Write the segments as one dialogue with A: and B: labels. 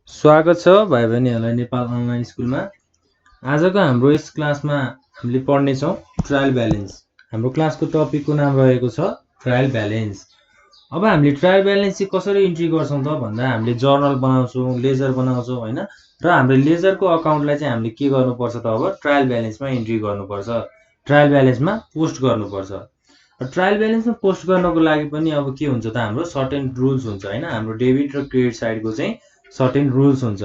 A: स्वागत छ भाइ बहिनीहरूलाई नेपाल अनलाइन स्कुलमा। आजको हाम्रो यस क्लासमा हामीले पढ्नेछौँ ट्रायल ब्यालेन्स। हाम्रो क्लासको टपिकको नाम रहेको छ ट्रायल ब्यालेन्स। अब हामीले ट्रायल ब्यालेन्स चाहिँ कसरी इन्ट्री गर्छौँ त भन्दा हामीले जर्नल बनाउँछौँ, लेजर बनाउँछौँ हैन। र हाम्रो लेजरको अकाउन्टलाई चाहिँ हामीले के गर्नुपर्छ त अब ट्रायल ब्यालेन्समा इन्ट्री गर्नुपर्छ, ट्रायल ब्यालेन्समा पोस्ट गर्नुपर्छ। ट्रायल ब्यालेन्समा पोस्ट गर्नको लागि पनि अब के हुन्छ त हाम्रो सर्टेन रुल्स हुन्छ हैन। हाम्रो डेबिट र क्रेडिट साइडको चाहिँ सर्टेन रुल्स हुन्छ।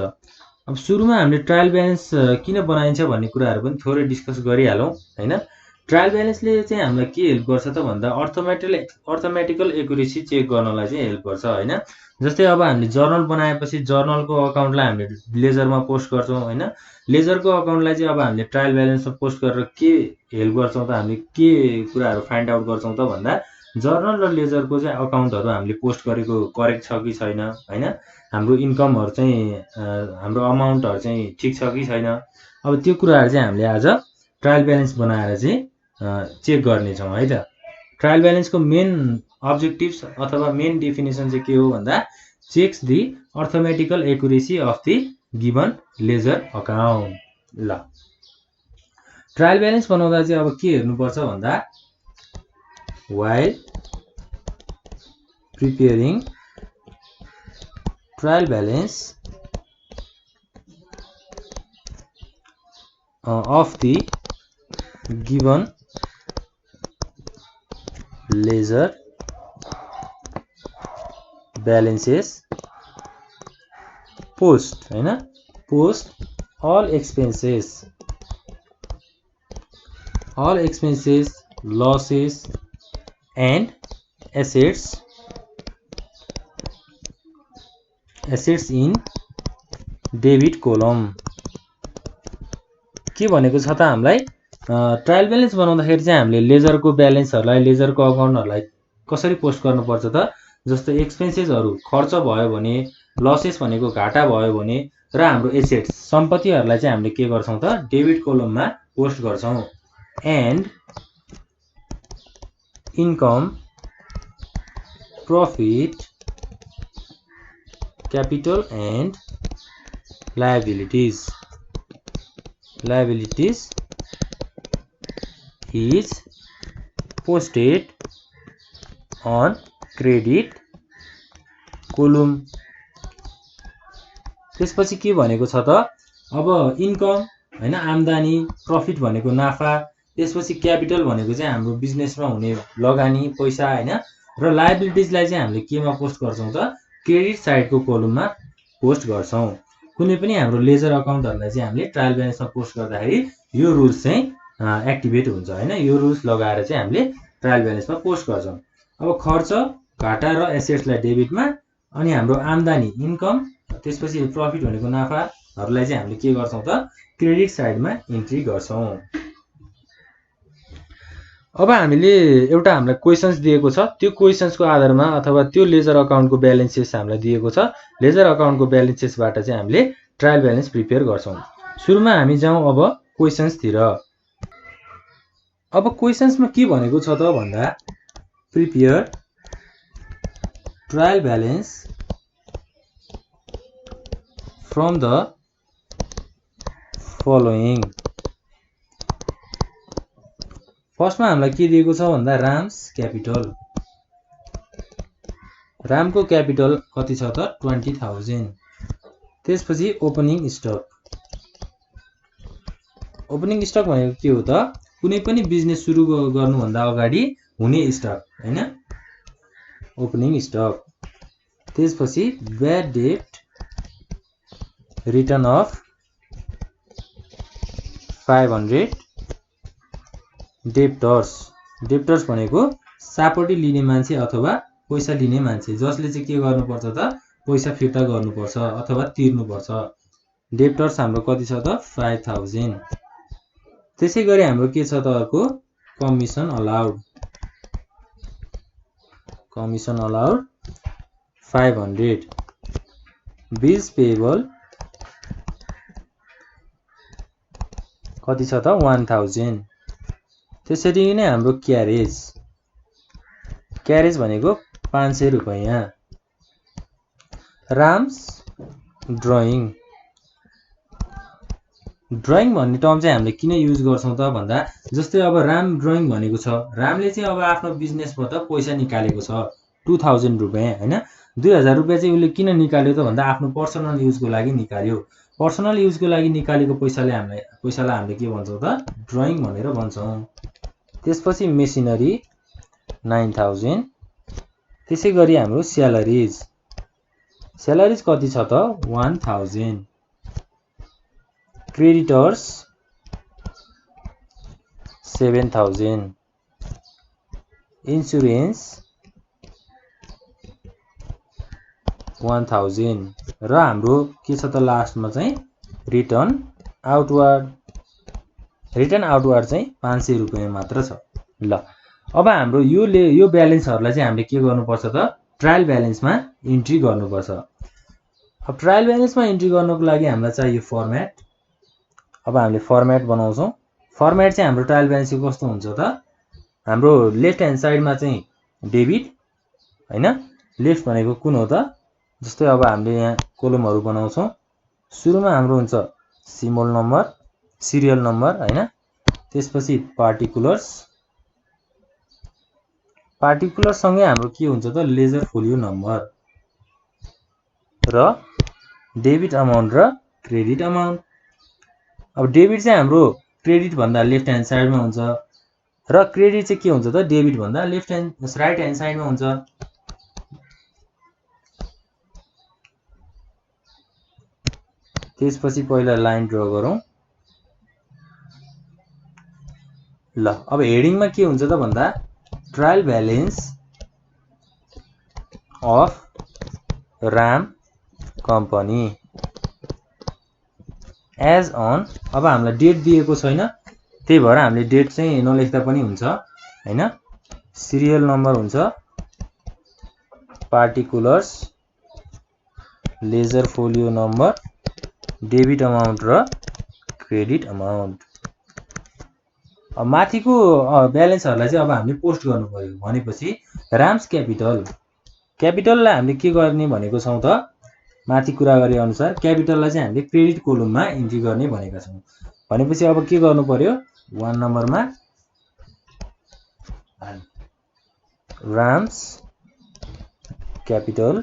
A: अब सुरुमा हामीले ट्रायल ब्यालेन्स किन बनाइन्छ भन्ने कुराहरू पनि थोरै डिस्कस गरिहालौँ हैन। ट्रायल ब्यालेन्सले चाहिँ हामीलाई के हेल्प गर्छ त भन्दा अर्थमेटिकल एकुरेसी चेक गर्नलाई चाहिँ हेल्प गर्छ हैन। जस्तै अब हामीले जर्नल बनाएपछि जर्नलको अकाउन्टलाई हामीले लेजरमा पोस्ट गर्छौँ हैन। लेजरको अकाउन्टलाई चाहिँ अब हामीले ट्रायल ब्यालेन्समा पोस्ट गरेर के हेल्प गर्छौँ त हामीले के कुराहरू फाइन्ड आउट गर्छौँ त भन्दा जर्नल र लेजरको चाहिँ अकाउन्टहरू हामीले पोस्ट गरेको करेक्ट छ कि छैन हैन। हाम्रो इन्कमहरू चाहिँ हाम्रो अमाउन्टहरू चाहिँ ठिक छ कि छैन। अब त्यो कुराहरू चाहिँ हामीले आज ट्रायल ब्यालेन्स बनाएर चाहिँ चेक गर्नेछौँ है त। ट्रायल ब्यालेन्सको मेन अब्जेक्टिभ्स अथवा मेन डेफिनेसन चाहिँ के हो भन्दा checks the arithmetical accuracy of the given ledger account. ल ट्रायल ब्यालेन्स बनाउँदा चाहिँ अब के हेर्नुपर्छ भन्दा while preparing trial balance of the given ledger balances post हैन, post all expenses, losses and assets in debit column. के भनेको छ त हामीलाई ट्रायल ब्यालेन्स बनाउँदाखेरि चाहिँ हामीले लेजरको ब्यालेन्सहरूलाई लेजरको अकाउन्टहरूलाई कसरी पोस्ट गर्नुपर्छ त जस्तो एक्सपेन्सेसहरू खर्च भयो भने, लसेस भनेको घाटा भयो भने र हाम्रो एसेट्स सम्पत्तिहरूलाई चाहिँ हामीले के गर्छौँ त डेबिट कोलममा पोस्ट गर्छौँ। And income, profit, capital and liabilities is posted on credit column। त्यसपछि के भनेको छ त अब इन्कम हैन, आम्दानी, प्रॉफिट भनेको नाफा, त्यसपछि क्यापिटल भनेको चाहिँ हाम्रो बिजनेसमा हुने लगानी पैसा हैन, र लायबिलिटिजलाई चाहिँ हामीले केमा पोस्ट गर्छौँ त क्रेडिट साइडको कोलममा पोस्ट गर्छौँ। कुनै पनि हाम्रो लेजर अकाउन्टहरूलाई चाहिँ हामीले ट्रायल ब्यालेन्समा पोस्ट गर्दाखेरि यो रुल्स चाहिँ एक्टिभेट हुन्छ हैन। यो रुल्स लगाएर चाहिँ हामीले ट्रायल ब्यालेन्समा पोस्ट गर्छौँ। अब खर्च, घाटा र एसेट्सलाई डेबिटमा, अनि हाम्रो आम्दानी इन्कम, त्यसपछि प्रॉफिट भनेको नाफाहरूलाई चाहिँ हामीले के गर्छौँ त क्रेडिट साइडमा इन्ट्री गर्छौँ। अब हामीले एउटा हामीलाई क्वेशन्स दिएको छ, त्यो क्वेशन्सको आधारमा अथवा त्यो लेजर अकाउन्टको ब्यालेन्सेस हामीलाई दिएको छ, लेजर अकाउन्टको ब्यालेन्सेसबाट चाहिँ हामीले ट्रायल ब्यालेन्स प्रिपेयर गर्छौँ। सुरुमा हामी जाउँ अब क्वेशन्सतिर। अब क्वेशन्समा के भनेको छ त भन्दा prepare trial balance from the following. फर्स्टमा हामीलाई के दिएको छ भन्दा राम्स क्यापिटल, रामको क्यापिटल कति छ त 20,000। त्यसपछि ओपनिङ स्टक, ओपनिङ स्टक भनेको के हो त कुनै पनि बिजनेस सुरु गर्नुभन्दा अगाडि हुने स्टक हैन, ओपनिङ स्टक। त्यसपछि bad date return of 500, debtors भनेको सापटी लिने मान्छे अथवा पैसा लिने मान्छे जसले चाहिँ के गर्नुपर्छ त पैसा फिर्ता गर्नुपर्छ अथवा तिर्नुपर्छ। डेप्टर्स हाम्रो कति छ त 5000। त्यसै गरी हाम्रो के छ त अर्को कमिसन अलाउड 500, बिल्स पेएबल कति छ त 1000। त्यसरी नै हाम्रो क्यारेज भनेको 500 रुपैयाँ। राम्स ड्रइङ भन्ने टर्म चाहिँ हामीले किन युज गर्छौं त भन्दा जस्तै अब राम ड्रइङ भनेको छ, रामले चाहिँ अब आफ्नो बिजनेसबाट पैसा निकालेको छ 2000 रुपैयाँ हैन। 2000 रुपैयाँ चाहिँ उसले किन निकाल्यो त भन्दा आफ्नो पर्सनल युजको लागि निकाल्यो। पर्सनल युजको लागि निकालेको पैसालाई हामीले के भन्छौं त ड्रइङ भनेर भन्छौं। त्यसपछि मेसिनरी 9000। त्यसै गरी हाम्रो स्यालरीज कति छ त 1000। क्रेडिटर्स 7000। इन्स्योरेन्स 1000 र हाम्रो के छ त लास्टमा चाहिँ रिटर्न आउटवार्ड चाहिँ 500 रुपैयाँ मात्र छ। ल अब हाम्रो यो ब्यालेन्सहरुलाई चाहिँ हामीले के गर्नुपर्छ त ट्रायल ब्यालेन्समा इन्ट्री गर्नुपर्छ। अब ट्रायल ब्यालेन्समा इन्ट्री गर्नको लागि हामीलाई चाहियो फर्मेट। अब हामीले फर्मेट बनाउँछौं। फर्मेट चाहिँ हाम्रो ट्रायल ब्यालेन्स कस्तो हुन्छ त हाम्रो लेफ्ट ह्यान्ड साइडमा चाहिँ डेबिट हैन, लेफ्ट भनेको कुन हो त जस्तै अब हामीले यहाँ कोलमहरु बनाउँछौं। सुरुमा हाम्रो हुन्छ सिमल नम्बर सिरियल नम्बर हैन, त्यसपछि पार्टिकुलर्स सँगै हाम्रो के हुन्छ त लेजर फोलियो नम्बर र डेबिट अमाउन्ट र क्रेडिट अमाउन्ट। अब डेबिट चाहिँ हाम्रो क्रेडिट भन्दा लेफ्ट ह्यान्ड साइडमा हुन्छ र क्रेडिट चाहिँ के हुन्छ त डेबिट भन्दा राइट ह्यान्ड साइडमा हुन्छ। त्यसपछि पहिला लाइन ड्रा गरौँ। ल अब हेडिङमा के हुन्छ त भन्दा trial balance of Ram company as on. अब हामीलाई डेट दिएको छैन, त्यही भएर हामीले डेट चाहिँ नलेख्दा पनि हुन्छ हैन। सिरियल नम्बर हुन्छ, particulars, ledger folio number, debit amount र क्रेडिट अमाउन्ट। अब माथिको ब्यालेन्सहरुलाई चाहिँ अब हामीले पोस्ट गर्नु पर्यो भनेपछि राम्स क्यापिटललाई हामीले के गर्ने भनेको छौं त माथि कुरा गरे अनुसार क्यापिटललाई चाहिँ हामीले क्रेडिट कोलममा इन्ट्री गर्ने भनेका छौं। भनेपछि अब के गर्नु पर्यो 1 नम्बरमा राम्स क्यापिटल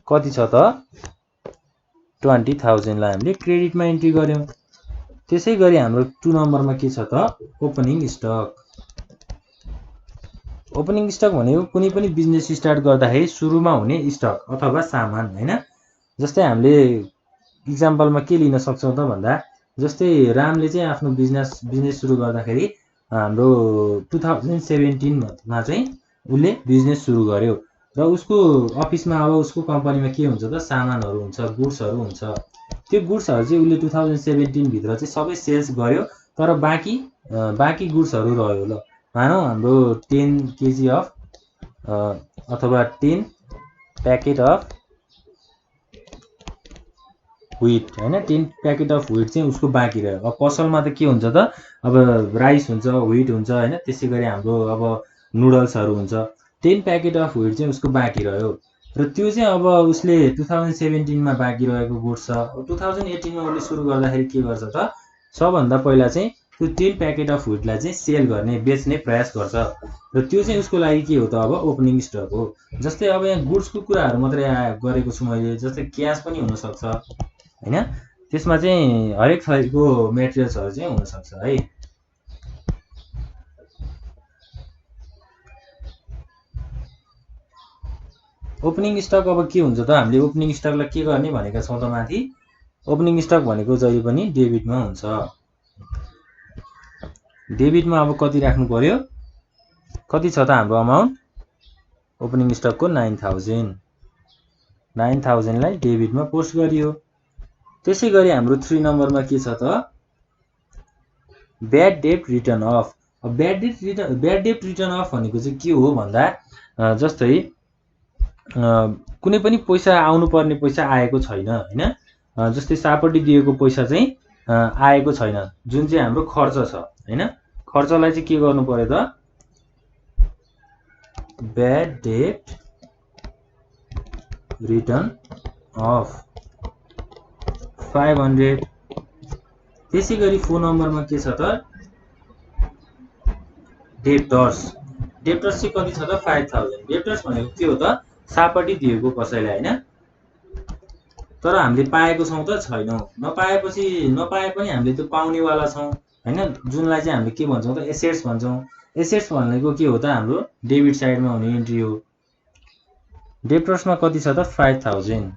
A: कति छ त 20,000 लाई हामीले क्रेडिटमा इन्ट्री गर्यौं। त्यसै गरी हाम्रो 2 नम्बरमा के छ त ओपनिङ स्टक भनेको कुनै पनि बिजनेस स्टार्ट गर्दाखेरि सुरुमा हुने स्टक अथवा सामान हैन। जस्तै हामीले एक्जाम्पलमा के लिन सक्छौं त भन्दा जस्तै रामले चाहिँ आफ्नो बिजनेस सुरु गर्दाखेरि हाम्रो 2017 मा चाहिँ उले बिजनेस सुरु गर्यो र उसको अफिसमा अब उसको कम्पनीमा के हुन्छ त सामानहरु हुन्छ, गुड्सहरु हुन्छ। त्यो गुड्सहरु चाहिँ उले 2017 भित्र चाहिँ सबै सेल्स गर्यो, तर बाँकी गुड्सहरु रह्यो। ल मानौ हाम्रो 10 केजी अफ अथवा 10 प्याकेट अफ व्हीट हैन, 10 प्याकेट अफ व्हीट चाहिँ उसको बाँकी रह्यो। अब पसलमा त के हुन्छ त अब राइस हुन्छ, व्हीट हुन्छ हैन, त्यसै गरी हाम्रो अब नुडल्सहरु हुन्छ। 10 प्याकेट अफ व्हीट चाहिँ उसको बाँकी रह्यो र त्यो चाहिँ अब उसले 2017 मा बाँकी रहेको गुड्स छ। 2018 मा उसले सुरु गर्दाखेरि के गर्छ त सबभन्दा पहिला चाहिँ त्यो 10 प्याकेट अफ व्हीटलाई चाहिँ सेल गर्ने बेच्ने प्रयास गर्छ र त्यो चाहिँ उसको लागि के हो त अब ओपनिङ स्टक हो। जस्तै अब यहाँ गुड्सको कुराहरु मात्रै गरेको छु मैले, जस्तै क्याश पनि हुन सक्छ हैन, त्यसमा चाहिँ हरेक थरीको मेटेरियल्सहरु चाहिँ हुन सक्छ है। ओपनिङ स्टक अब के हुन्छ त हामीले ओपनिङ स्टकलाई के गर्ने भनेका छौं त माथि ओपनिङ स्टक भनेको जहिले पनि डेबिटमा हुन्छ। डेबिटमा अब कति राख्नु पर्यो, कति छ त हाम्रो अमाउन्ट ओपनिङ स्टकको 9000 लाई डेबिटमा पोस्ट गरियो। त्यसै गरी हाम्रो 3 नम्बरमा के छ त ब्याड डेट रिटर्न अफ। अब ब्याड डेट रिटर्न अफ भनेको चाहिँ के हो भन्दा जस्तै कुनै पनि पैसा आउनु पर्ने पैसा आएको छैन हैन, जस्तै सापटी दिएको पैसा चाहिँ आएको छैन, जुन चाहिँ हाम्रो खर्च छ हैन। खर्चलाई चाहिँ के गर्नु पर्यो त ब्याड डेट रिटर्न अफ 500। त्यसै गरी फोन नम्बरमा के छ त डेप्टर्स चाहिँ कति छ त 5000। डेप्टर्स भनेको के हो त सापट्टि दिएको कसैलाई हैन, तर हामीले पाएको छौं त छैनौं। नपाए पनि हामीले त्यो पाउनेवाला छौं हैन, जुनलाई चाहिँ हामीले के भन्छौं त एसेट्स भन्छौं। एसेट्स भनेको के हो त हाम्रो डेबिट साइडमा हुने इन्ट्री हो। डेप्टर्समा कति छ त 5000।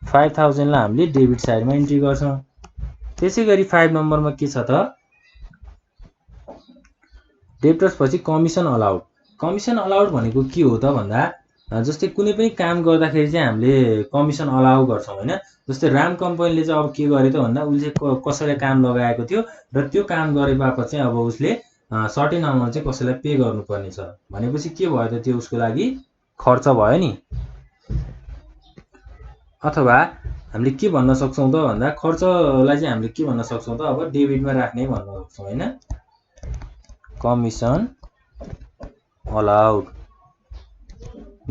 A: 5000 लाई हामीले डेबिट साइडमा इन्ट्री गर्छौं। त्यसै गरी 5 नम्बरमा के छ त डेप्टर्स पछि कमिसन अलाउड। कमिसन अलाउड भनेको के हो त भन्दा जस्तै कुनै पनि काम गर्दाखेरि चाहिँ हामीले कमिसन अलाउ गर्छौं हैन। जस्तै राम कम्पनीले चाहिँ अब के गर्यो त भन्दा उसले कसैलाई काम लगाएको थियो र त्यो काम गरे बापत चाहिँ अब उसले सर्टेन अमाउन्ट चाहिँ कसैलाई पे गर्नुपर्ने छ भनेपछि के भयो त त्यो उसको लागि खर्च भयो नि। अथवा हामीले के भन्न सक्छौं त भन्दा खर्चलाई चाहिँ हामीले के भन्न सक्छौं त अब डेबिटमा राख्ने भन्न सक्छौं हैन। कमिसन अलाउड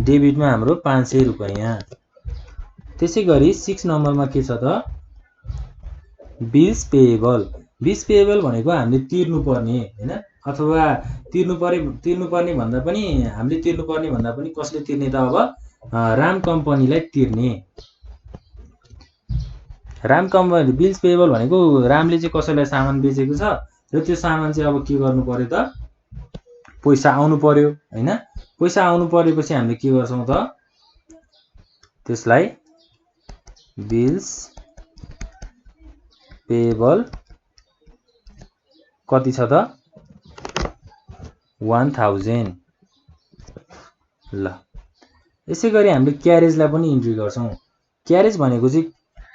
A: डेबिटमा हाम्रो 500 रुपैयाँ। त्यसै गरी 6 नम्बरमा के छ त बिल्स पेएबल। बिल्स पेएबल भनेको हामीले तिर्नुपर्ने हैन, अथवा तिर्नुपर्ने भन्दा पनि हामीले तिर्नुपर्ने भन्दा पनि कसले तिर्ने त अब राम कम्पनीलाई तिर्ने। राम कम्पनी बिल्स पेएबल भनेको रामले चाहिँ कसैलाई सामान बेचेको छ र त्यो सामान चाहिँ अब के गर्नु पर्यो त पैसा आउनु पर्यो हैन। पैसा आउनु परेपछि हामीले के गर्छौं त त्यसलाई बिल्स पेएबल कति छ त 1000 ल। यसै गरी हामीले क्यारेजलाई पनि इन्ट्री गर्छौं। क्यारेज भनेको चाहिँ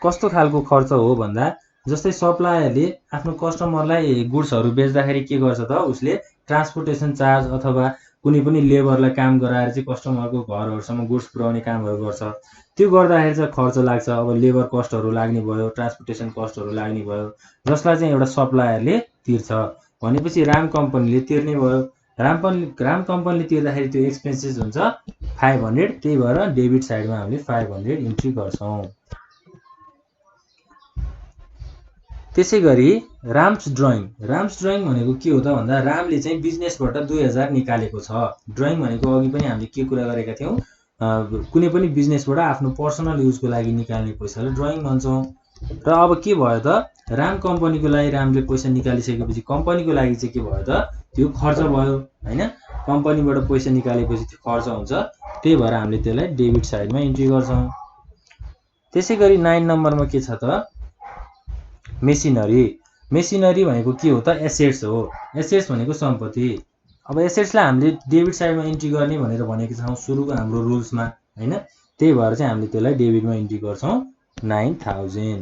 A: कस्तो खालको खर्च हो भन्दा जस्तै सप्लायरले आफ्नो कस्टमरलाई गुड्सहरू बेच्दाखेरि के गर्छ त उसले ट्रान्सपोर्टेसन चार्ज अथवा कुनै पनि लेबरलाई काम गराएर चाहिँ कस्टमरको घरहरुसम्म गुड्स पुर्याउने कामहरू गर्छ। त्यो गर्दाखेरि चाहिँ खर्च लाग्छ। अब लेबर कस्टहरू लाग्ने भयो, ट्रान्सपोर्टेसन कस्टहरू लाग्ने भयो, जसलाई चाहिँ एउटा सप्लायरले तिर्छ भनेपछि राम कम्पनीले तिर्ने भयो। राम कम्पनीले तिर्दाखेरि त्यो एक्सपेन्सेस हुन्छ 500। त्यही भएर डेबिट साइडमा हामीले 500 इन्ट्री गर्छौं। त्यसै गरी राम्स ड्रइङ भनेको के हो त भन्दा रामले चाहिँ बिजनेसबाट 2000 निकालेको छ। ड्रइङ भनेको अघि पनि हामीले के कुरा गरेका थियौं, कुनै पनि बिजनेसबाट आफ्नो पर्सनल युजको लागि निकाल्ने पैसालाई ड्रइङ भन्छौं। र अब के भयो त राम कम्पनीको लागि रामले पैसा निकालिसकेपछि कम्पनीको लागि चाहिँ के भयो त त्यो खर्च भयो हैन। कम्पनीबाट पैसा निकालेपछि त्यो खर्च हुन्छ, त्यही भएर हामीले त्यसलाई डेबिट साइडमा इन्ट्री गर्छौं। त्यसै गरी 9 नम्बरमा के छ त मेसिनरी भनेको के हो त एसेट्स हो। एसेट्स भनेको सम्पत्ति। अब एसेट्सलाई हामीले डेबिट साइडमा इन्ट्री गर्ने भनेर भनेको छौं सुरुको हाम्रो रुल्समा हैन। त्यही भएर चाहिँ हामीले त्यसलाई डेबिटमा इन्ट्री गर्छौं 9000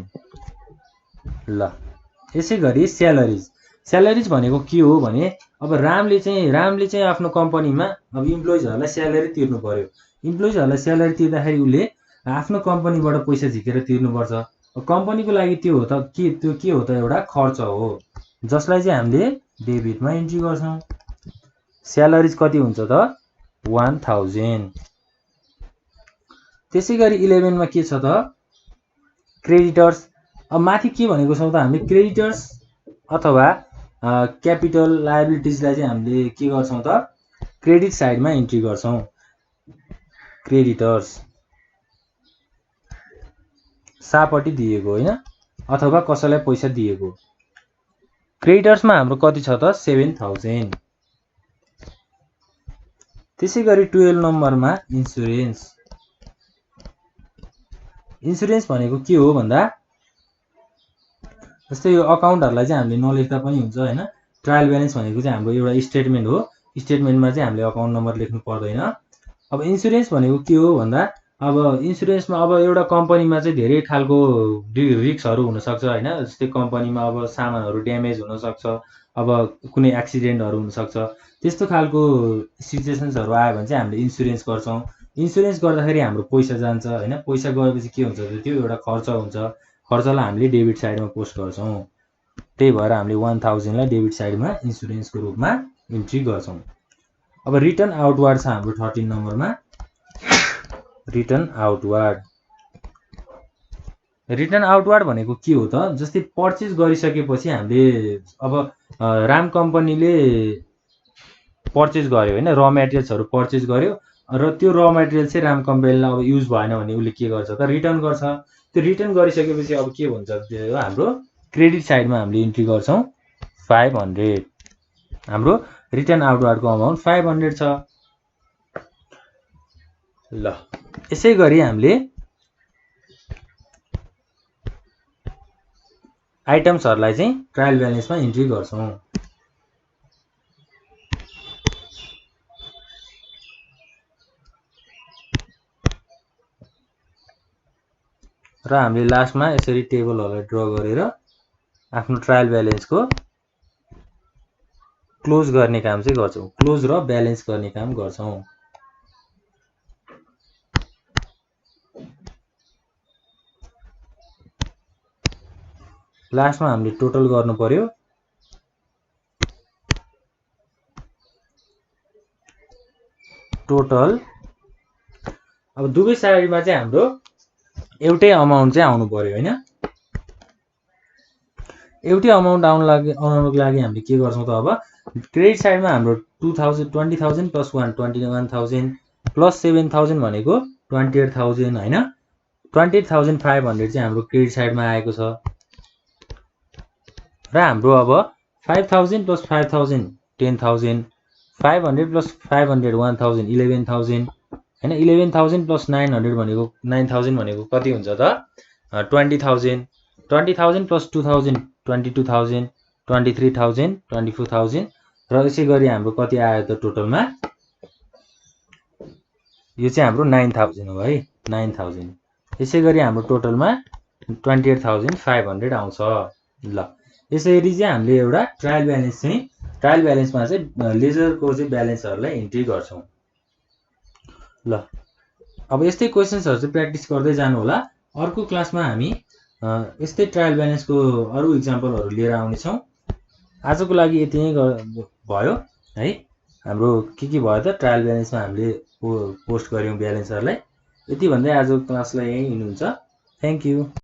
A: ल। यसै गरी स्यालेरिज भनेको के हो भने अब रामले चाहिँ आफ्नो कम्पनीमा अब इम्प्लोइजहरुलाई स्यालेरी तिर्नु पर्यो। इम्प्लोइजहरुलाई स्यालेरी तिर्दाखेरि उले आफ्नो कम्पनीबाट पैसा झिकेर तिर्नुपर्छ। कम्पनीको लागि त्यो हो त के हो त एउटा खर्च हो जसलाई चाहिँ हामीले डेबिटमा इन्ट्री गर्छौं। स्यालेरिज कति हुन्छ त 1000। त्यसै गरी 11 मा के छ त क्रेडिटर्स। अब माथि के भनेको छौं त हामीले क्रेडिटर्स अथवा क्यापिटल लायबिलिटीजलाई चाहिँ हामीले के गर्छौं त क्रेडिट साइडमा इन्ट्री गर्छौं। क्रेडिटर्स सापट्टि दिएको हैन अथवा कसैलाई पैसा दिएको। क्रेडिटर्समा हाम्रो कति छ त 7000। त्यसै गरी 12 नम्बरमा इन्स्योरेन्स भनेको के हो भन्दा जस्तै यो अकाउन्टहरुलाई चाहिँ हामीले नलेख्दा पनि हुन्छ हैन। ट्रायल ब्यालेन्स भनेको चाहिँ हाम्रो एउटा स्टेटमेन्ट हो। स्टेटमेन्टमा चाहिँ हामीले अकाउन्ट नम्बर लेख्नु पर्दैन। अब इन्स्योरेन्स भनेको के हो भन्दा अब इन्स्योरेन्समा अब एउटा कम्पनीमा चाहिँ धेरै खालको रिस्कहरु हुन सक्छ हैन। जस्तै कम्पनीमा अब सामानहरु ड्यामेज हुन सक्छ, अब कुनै एक्सिडेन्टहरु हुन सक्छ। त्यस्तो खालको सिचुएसन्सहरु आयो भने चाहिँ हामीले इन्स्योरेन्स गर्छौं। इन्स्योरेन्स गर्दाखेरि हाम्रो पैसा जान्छ हैन। पैसा गएपछि के हुन्छ त त्यो एउटा खर्च हुन्छ। खर्चलाई हामीले डेबिट साइडमा पोस्ट गर्छौं। त्यही भएर हामीले 1000 लाई डेबिट साइडमा इन्स्योरेन्सको रूपमा इन्ट्री गर्छौं। अब रिटर्न आउटवार्ड छ हाम्रो 13 नम्बरमा। रिटर्न आउटवार्ड रिटर्न आउटवार्ड भनेको के हो त? जस्तै पर्चेज गरिसकेपछि हामीले अब राम कम्पनीले पर्चेज गर्यो होइन, र मेटेरियल्सहरू पर्चेज गर्यो र त्यो र मेटेरियल चाहिँ राम कम्पनीलाई अब युज भएन भने उसले के गर्छ त? रिटर्न गर्छ। त्यो रिटर्न गरिसकेपछि अब के हुन्छ, त्यो हाम्रो क्रेडिट साइडमा हामीले इन्ट्री गर्छौँ 500। हाम्रो रिटर्न आउटवार्डको अमाउन्ट 500 छ। ल यसै गरी हामीले आइटम्सहरूलाई चाहिँ ट्रायल ब्यालेन्समा इन्ट्री गर्छौँ। र हामीले लास्टमा यसरी टेबलहरूलाई ड्र गरेर आफ्नो ट्रायल ब्यालेन्सको क्लोज गर्ने काम चाहिँ गर्छौँ। क्लोज र ब्यालेन्स गर्ने काम गर्छौँ। लास्टमा हामीले टोटल गर्नु पर्यो। टोटल अब दुवै साइडमा चाहिँ हाम्रो एउटै अमाउन्ट चाहिँ आउनु पर्यो होइन। एउटै अमाउन्ट आउनको लागि हामीले के गर्छौँ त? अब क्रेडिट साइडमा हाम्रो 20,000 प्लस 21,000 प्लस 7,000 भनेको 28,000 होइन। 28,500 चाहिँ हाम्रो क्रेडिट साइडमा आएको छ। र हाम्रो अब 5,000 प्लस 5,000 10,000, 500 प्लस 500 1,000 11,000 होइन। 11,000 प्लस 900 भनेको 9,000 भनेको कति हुन्छ त? 20,000। 20,000 प्लस 2,000 22,000, 23,000 24,000 र यसै गरी हाम्रो कति आयो त टोटलमा? यो चाहिँ हाम्रो 9,000 हो है, 9,000। यसै गरी हाम्रो टोटलमा 28,500 आउँछ। ल यसरी चाहिँ हामीले एउटा ट्रायल ब्यालेन्समा चाहिँ लेजरको चाहिँ ब्यालेन्सहरूलाई इन्ट्री गर्छौँ। ल अब यस्तै क्वेसन्सहरू चाहिँ प्र्याक्टिस गर्दै जानु होला। अर्को क्लासमा हामी यस्तै ट्रायल ब्यालेन्सको अरू इक्जाम्पलहरू लिएर आउनेछौँ। आजको लागि यति नै भयो है। हाम्रो के भयो त? ट्रायल ब्यालेन्समा हामीले पोस्ट गऱ्यौँ ब्यालेन्सहरूलाई। यति भन्दै आजको क्लासलाई यहीँ हिँड्नुहुन्छ। Thank you.